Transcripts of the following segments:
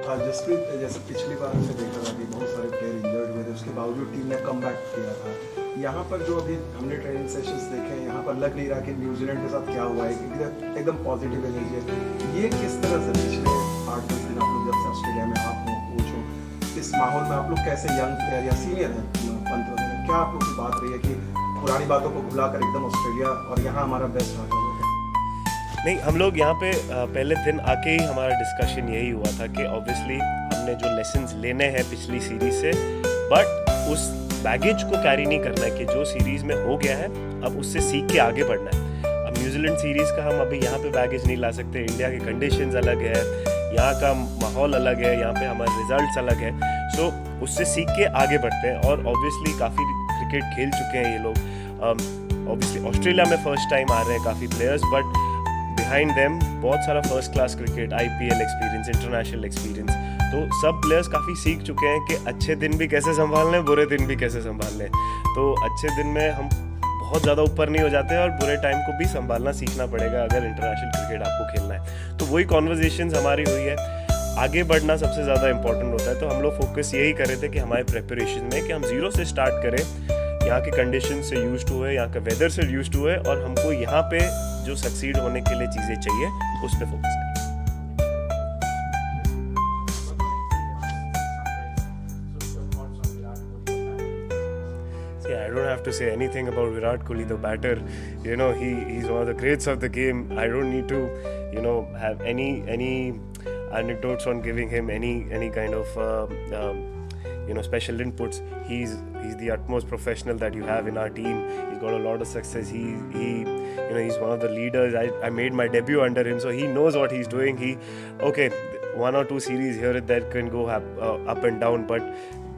हाँ, जसप्रीत जैसे पिछली बार हमने देखा था कि बहुत सारे प्लेयर इंजर्ड हुए थे, उसके बावजूद टीम ने कम बैक किया था। यहाँ पर जो अभी हमने ट्रेनिंग सेशंस देखे हैं, यहाँ पर लग नहीं रहा कि न्यूजीलैंड के साथ क्या हुआ है, क्योंकि एकदम पॉजिटिव एनर्जी है। ये किस तरह से पिछले 8-10 दिन आप लोग जब से ऑस्ट्रेलिया में आप हो, कोच हो, इस माहौल में आप लोग कैसे यंग प्लेयर या सीनियर हैं पंत वगैरह, क्या आप लोग की बात रही है कि पुरानी बातों को भुलाकर एकदम ऑस्ट्रेलिया और यहाँ हमारा बेस्ट रहा? नहीं, हम लोग यहाँ पे पहले दिन आके ही हमारा डिस्कशन यही हुआ था कि ऑब्वियसली हमने जो लेसन्स लेने हैं पिछली सीरीज से, बट उस बैगेज को कैरी नहीं करना है कि जो सीरीज में हो गया है अब उससे सीख के आगे बढ़ना है। अब न्यूजीलैंड सीरीज का हम अभी यहाँ पे बैगेज नहीं ला सकते, इंडिया के कंडीशंस अलग है, यहाँ का माहौल अलग है, यहाँ पे हमारे रिजल्ट्स अलग है। सो उससे सीख के आगे बढ़ते हैं और ऑब्वियसली काफ़ी क्रिकेट खेल चुके हैं ये लोग। ऑब्वियसली ऑस्ट्रेलिया में फर्स्ट टाइम आ रहे हैं काफ़ी प्लेयर्स, बट बिहाइंड देम बहुत सारा first class cricket, IPL experience, international experience. तो सब प्लेयर्स काफ़ी सीख चुके हैं कि अच्छे दिन भी कैसे संभालने हैं, बुरे दिन भी कैसे संभालने हैं। तो अच्छे दिन में हम बहुत ज़्यादा ऊपर नहीं हो जाते और बुरे टाइम को भी संभालना सीखना पड़ेगा अगर इंटरनेशनल क्रिकेट आपको खेलना है। तो वही कॉन्वर्जेशंस हमारी हुई है। आगे बढ़ना सबसे ज़्यादा इंपॉर्टेंट होता है, तो हम लोग फोकस यही कर रहे थे कि हमारे प्रेपरेशन में कि हम जीरो से स्टार्ट करें, यहाँ के कंडीशन से यूज्ड हुए, यहाँ के वेदर से यूज्ड हुए, और हमको यहाँ पे जो सक्सीड होने के लिए चीज़ें चाहिए उस पर फोकस करें। I don't have to say anything about Virat Kohli, the batter. You know, he's one of the greats of the game. I don't need to, you know, have any anecdotes on giving him any kind of special inputs. He's the utmost professional that you have in our team. He's got a lot of success. He's one of the leaders. I made my debut under him, so he knows what he's doing. One or two series here and there can go up and down, but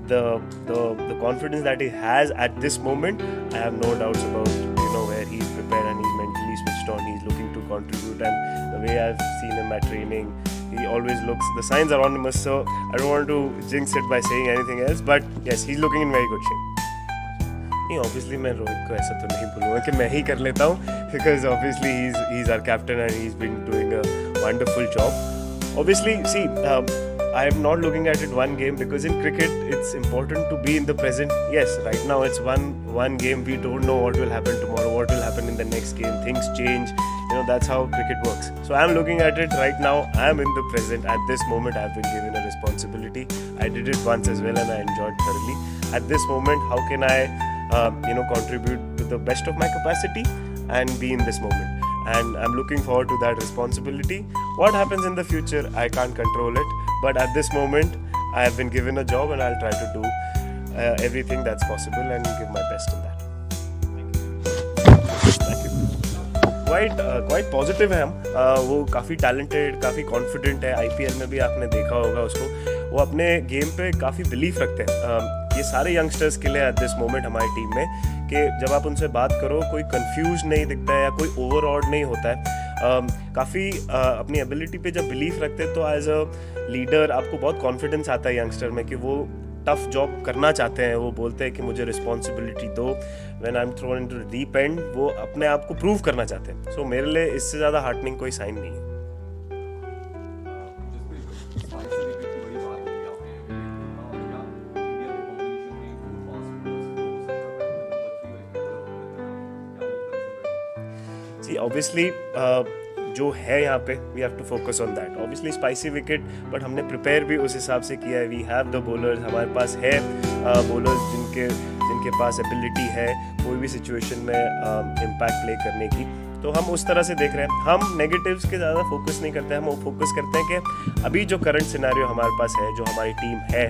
the confidence that he has at this moment, I have no doubts about where he's prepared and he's mentally switched on. He's looking to contribute, and the way I've seen him at training, he always looks, the signs are on him, so I don't want to jinx it by saying anything else, but yes, he's looking in very good shape. नहीं, obviously मैं रोहित को ऐसा तो नहीं बोलूँगा कि मैं ही कर लेता हूँ, because obviously he's our captain and he's been doing a wonderful job. Obviously, see, I am not looking at it one game, because in cricket it's important to be in the present. Yes, right now it's one game. We don't know what will happen tomorrow, what will happen in the next game. Things change. That's how cricket works. So I'm looking at it right now. I am in the present. At this moment, I've been given a responsibility. I did it once as well, and I enjoyed thoroughly. At this moment, how can I, contribute to the best of my capacity and be in this moment? And I'm looking forward to that responsibility. What happens in the future, I can't control it. But at this moment, I have been given a job, and I'll try to do everything that's possible and give my best in that. Thank you. Quite positive है हम। वो काफ़ी talented, काफ़ी confident है। IPL में भी आपने देखा होगा उसको, वो अपने गेम पे काफ़ी बिलीव रखते हैं। ये सारे यंगस्टर्स के लिए एट दिस मोमेंट हमारी टीम में, कि जब आप उनसे बात करो, कोई कंफ्यूज नहीं दिखता है या कोई ओवरऑड नहीं होता है। काफ़ी अपनी एबिलिटी पे जब बिलीव रखते हैं, तो एज अ लीडर आपको बहुत कॉन्फिडेंस आता है यंगस्टर में कि वो टफ जॉब करना चाहते हैं। वो बोलते हैं कि मुझे रिस्पॉन्सिबिलिटी दो, when I am throne into the deep and, वो अपने आप को प्रूव करना चाहते हैं। सो मेरे लिए इससे ज़्यादा हार्टनिंग कोई साइन नहीं है। ऑब्वियसली जो है यहाँ पे, we have to focus on that. Obviously spicy wicket, but हमने प्रिपेयर भी उस हिसाब से किया है। वी हैव द बॉलर्स, हमारे पास है बॉलर्स जिनके पास एबिलिटी है कोई भी सिचुएशन में इम्पैक्ट प्ले करने की। तो हम उस तरह से देख रहे हैं। हम नेगेटिव्स के ज़्यादा फोकस नहीं करते हैं, हम वो फोकस करते हैं कि अभी जो करंट सिनेरियो हमारे पास है, जो हमारी टीम है,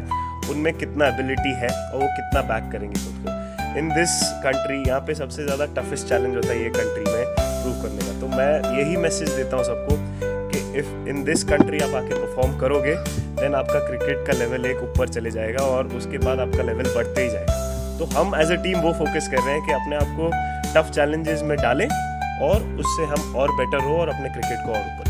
उनमें कितना एबिलिटी है और वो कितना बैक करेंगे खुद को। इन दिस कंट्री, यहाँ पे सबसे ज़्यादा टफेस्ट चैलेंज होता है ये कंट्री में प्रूव करने का। तो मैं यही मैसेज देता हूँ सबको कि इफ़ इन दिस कंट्री आप आके परफॉर्म करोगे, देन आपका क्रिकेट का लेवल एक ऊपर चले जाएगा और उसके बाद आपका लेवल बढ़ते ही जाएगा। तो हम एज अ टीम वो फोकस कर रहे हैं कि अपने आप को टफ चैलेंजेस में डालें और उससे हम और बेटर हो और अपने क्रिकेट को और ऊपर